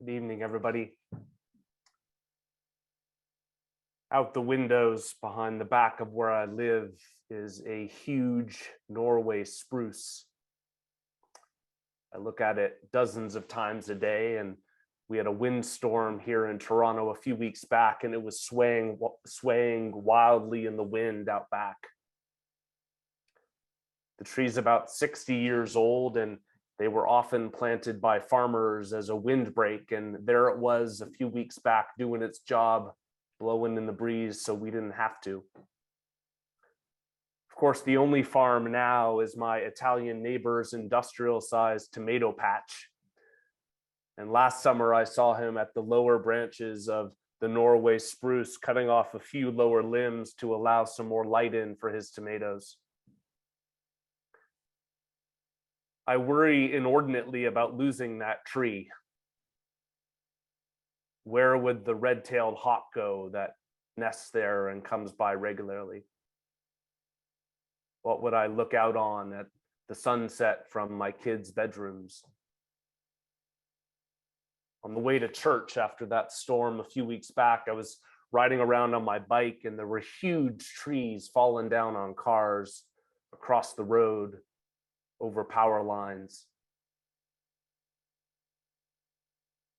Good evening, everybody. Out the windows behind the back of where I live is a huge Norway spruce. I look at it dozens of times a day, and we had a windstorm here in Toronto a few weeks back, and it was swaying wildly in the wind out back. The tree's about 60 years old, and they were often planted by farmers as a windbreak, and there it was a few weeks back doing its job, blowing in the breeze so we didn't have to. Of course, the only farm now is my Italian neighbor's industrial-sized tomato patch. And last summer, I saw him at the lower branches of the Norway spruce, cutting off a few lower limbs to allow some more light in for his tomatoes. I worry inordinately about losing that tree. Where would the red-tailed hawk go that nests there and comes by regularly? What would I look out on at the sunset from my kids' bedrooms? On the way to church after that storm a few weeks back, I was riding around on my bike, and there were huge trees falling down on cars across the road, over power lines.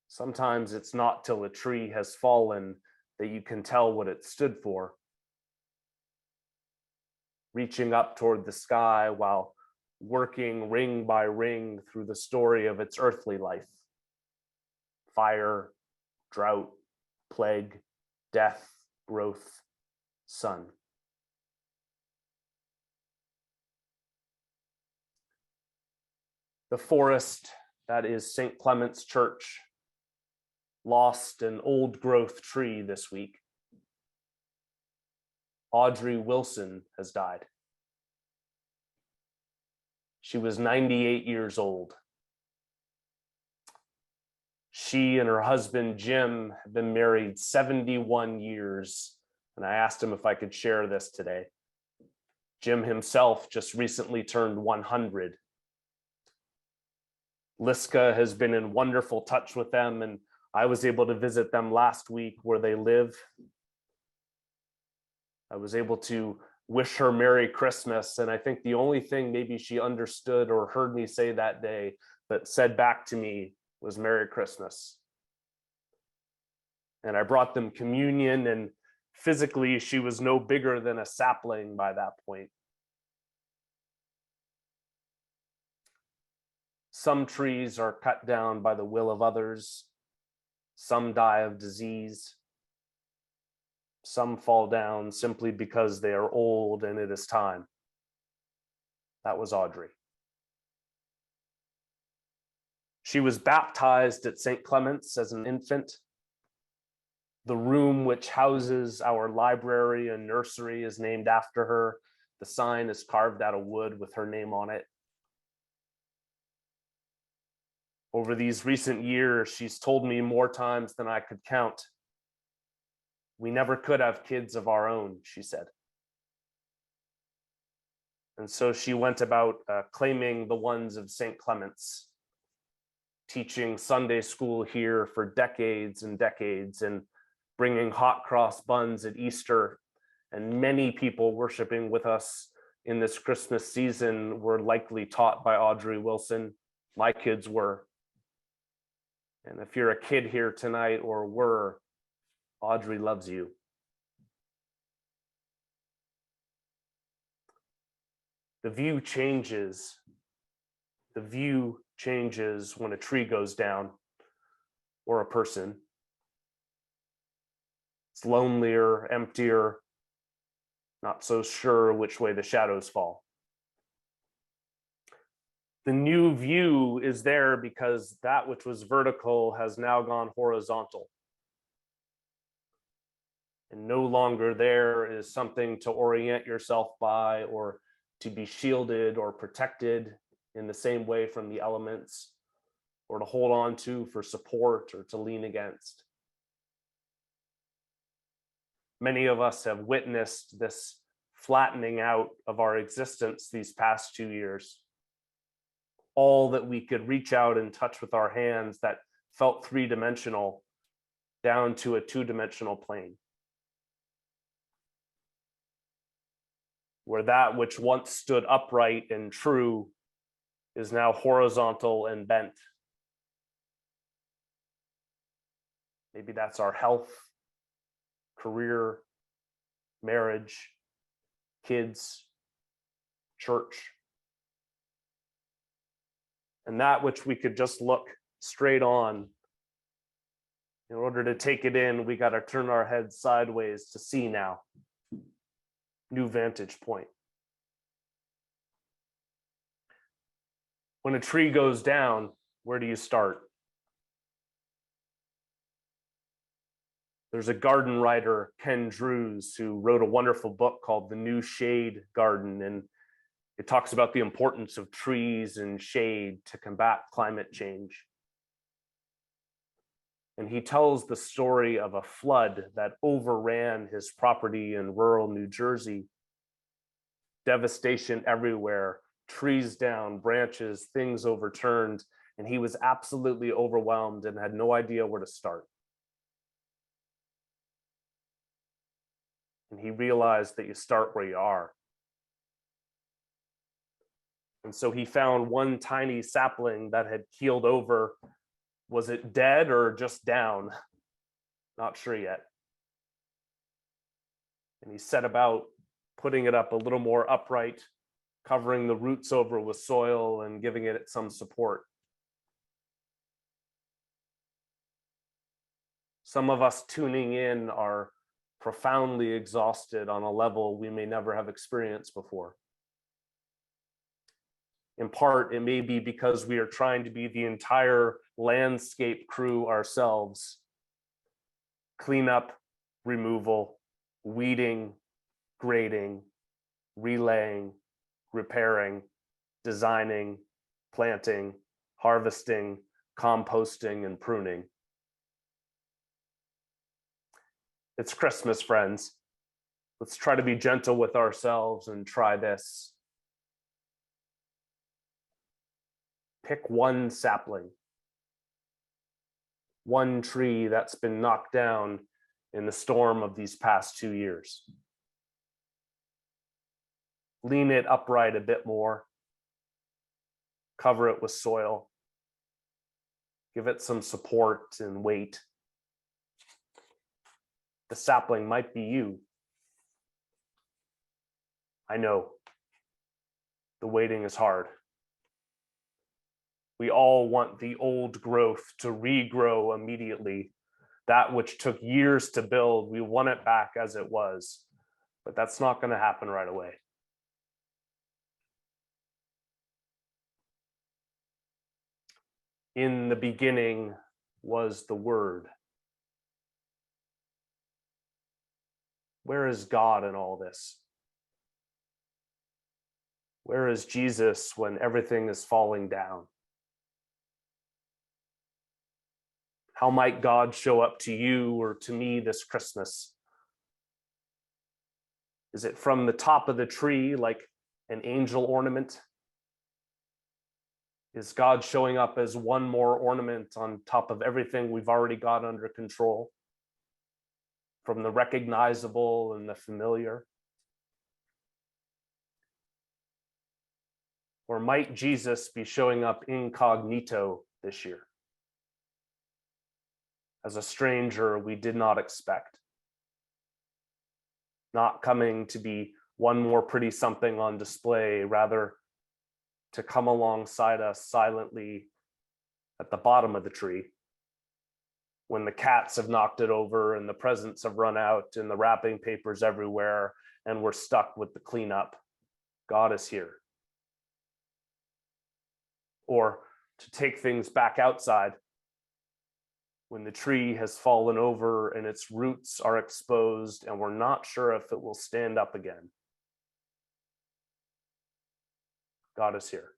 Sometimes it's not till a tree has fallen that you can tell what it stood for. Reaching up toward the sky while working ring by ring through the story of its earthly life. Fire, drought, plague, death, growth, sun. The forest that is St. Clement's Church lost an old growth tree this week. Audrey Wilson has died. She was 98 years old. She and her husband, Jim, have been married 71 years, and I asked him if I could share this today. Jim himself just recently turned 100. Liska has been in wonderful touch with them, and I was able to visit them last week where they live. I was able to wish her Merry Christmas, and I think the only thing maybe she understood or heard me say that day that said back to me was Merry Christmas. And I brought them communion, and physically she was no bigger than a sapling by that point. Some trees are cut down by the will of others. Some die of disease. Some fall down simply because they are old and it is time. That was Audrey. She was baptized at St. Clement's as an infant. The room which houses our library and nursery is named after her. The sign is carved out of wood with her name on it. Over these recent years, she's told me more times than I could count. We never could have kids of our own, she said. And so she went about claiming the ones of St. Clement's, teaching Sunday school here for decades and decades, and bringing hot cross buns at Easter. And many people worshiping with us in this Christmas season were likely taught by Audrey Wilson. My kids were. And if you're a kid here tonight or were, Audrey loves you. The view changes. The view changes when a tree goes down or a person. It's lonelier, emptier, not so sure which way the shadows fall. The new view is there because that which was vertical has now gone horizontal. And no longer there is something to orient yourself by or to be shielded or protected in the same way from the elements, or to hold on to for support or to lean against. Many of us have witnessed this flattening out of our existence these past 2 years. All that we could reach out and touch with our hands, that felt three-dimensional down to a two-dimensional plane, where that which once stood upright and true is now horizontal and bent. Maybe that's our health, career, marriage, kids, church. And that which we could just look straight on, in order to take it in, we got to turn our heads sideways to see now. New vantage point. When a tree goes down, where do you start? There's a garden writer, Ken Drews, who wrote a wonderful book called The New Shade Garden, and it talks about the importance of trees and shade to combat climate change. And he tells the story of a flood that overran his property in rural New Jersey. Devastation everywhere, trees down, branches, things overturned, and he was absolutely overwhelmed and had no idea where to start. And he realized that you start where you are. And so he found one tiny sapling that had keeled over. Was it dead or just down? Not sure yet. And he set about putting it up a little more upright, covering the roots over with soil and giving it some support. Some of us tuning in are profoundly exhausted on a level we may never have experienced before. In part, it may be because we are trying to be the entire landscape crew ourselves. Cleanup, removal, weeding, grading, relaying, repairing, designing, planting, harvesting, composting, and pruning. It's Christmas, friends. Let's try to be gentle with ourselves and try this. Pick one sapling, one tree that's been knocked down in the storm of these past 2 years. Lean it upright a bit more. Cover it with soil. Give it some support and weight. The sapling might be you. I know. The waiting is hard. We all want the old growth to regrow immediately. That which took years to build, we want it back as it was. But that's not going to happen right away. In the beginning was the Word. Where is God in all this? Where is Jesus when everything is falling down? How might God show up to you or to me this Christmas? Is it from the top of the tree like an angel ornament? Is God showing up as one more ornament on top of everything we've already got under control? From the recognizable and the familiar? Or might Jesus be showing up incognito this year? As a stranger we did not expect. Not coming to be one more pretty something on display, rather to come alongside us silently at the bottom of the tree when the cats have knocked it over and the presents have run out and the wrapping paper's everywhere and we're stuck with the cleanup. God is here. Or to take things back outside when the tree has fallen over and its roots are exposed and we're not sure if it will stand up again. God is here.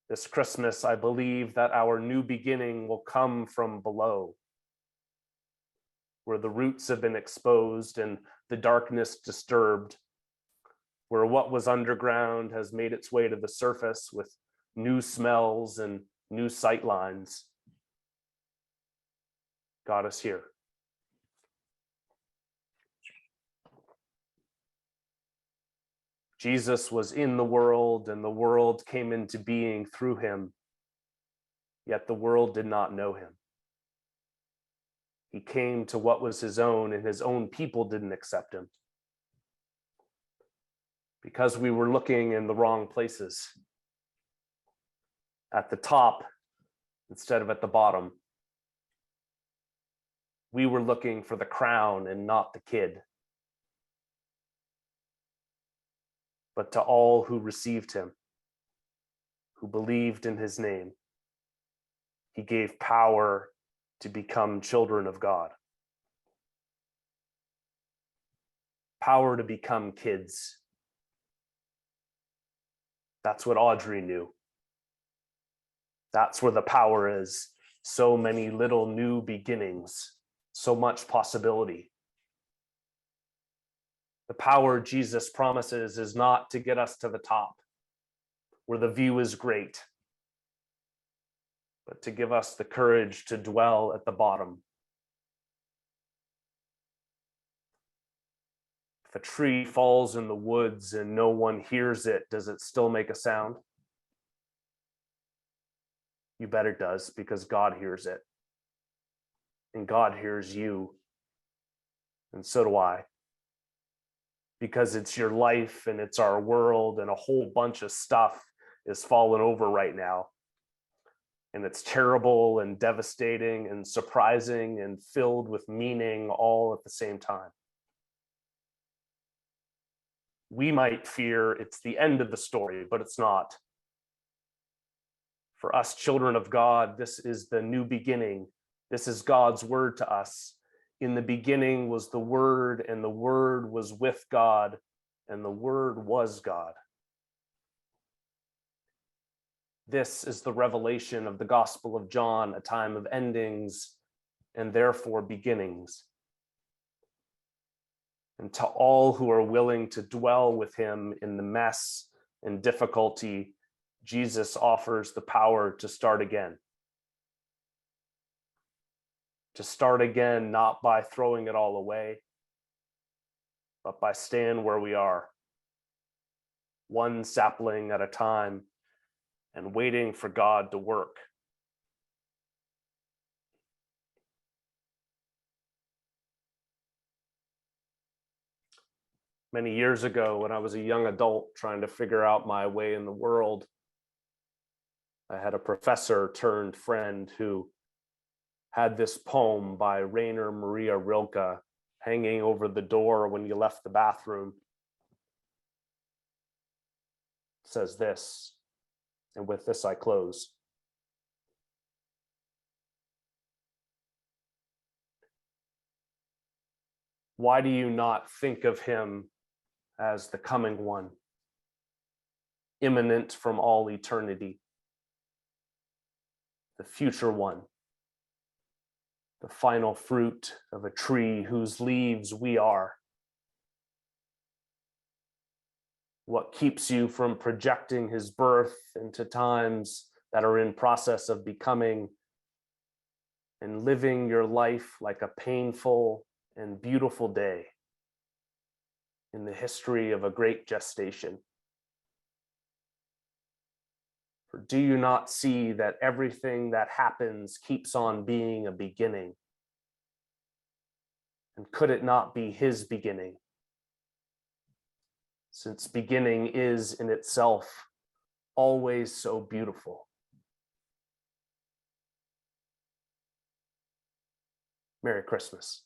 This Christmas, I believe that our new beginning will come from below, where the roots have been exposed and the darkness disturbed, where what was underground has made its way to the surface with new smells and new sight lines. God is here. Jesus was in the world, and the world came into being through him, yet the world did not know him. He came to what was his own, and his own people didn't accept him because we were looking in the wrong places, at the top instead of at the bottom. We were looking for the crown and not the kid. But to all who received him, who believed in his name, he gave power to become children of God. Power to become kids. That's what Audrey knew. That's where the power is. So many little new beginnings, so much possibility. The power Jesus promises is not to get us to the top, where the view is great, but to give us the courage to dwell at the bottom. If a tree falls in the woods and no one hears it, does it still make a sound? You bet it does, because God hears it. And God hears you. And so do I. Because it's your life and it's our world, and a whole bunch of stuff is falling over right now. And it's terrible and devastating and surprising and filled with meaning all at the same time. We might fear it's the end of the story, but it's not. For us children of God, this is the new beginning. This is God's word to us. In the beginning was the Word, and the Word was with God, and the Word was God. This is the revelation of the Gospel of John, a time of endings and therefore beginnings. And to all who are willing to dwell with him in the mess and difficulty, Jesus offers the power to start again. To start again, not by throwing it all away, but by staying where we are, one sapling at a time, and waiting for God to work. Many years ago, when I was a young adult trying to figure out my way in the world, I had a professor turned friend who had this poem by Rainer Maria Rilke hanging over the door when you left the bathroom. It says this, and with this I close. Why do you not think of him as the coming one, imminent from all eternity, the future one, the final fruit of a tree whose leaves we are? What keeps you from projecting his birth into times that are in process of becoming, and living your life like a painful and beautiful day in the history of a great gestation? For do you not see that everything that happens keeps on being a beginning? And could it not be his beginning? Since beginning is in itself always so beautiful. Merry Christmas.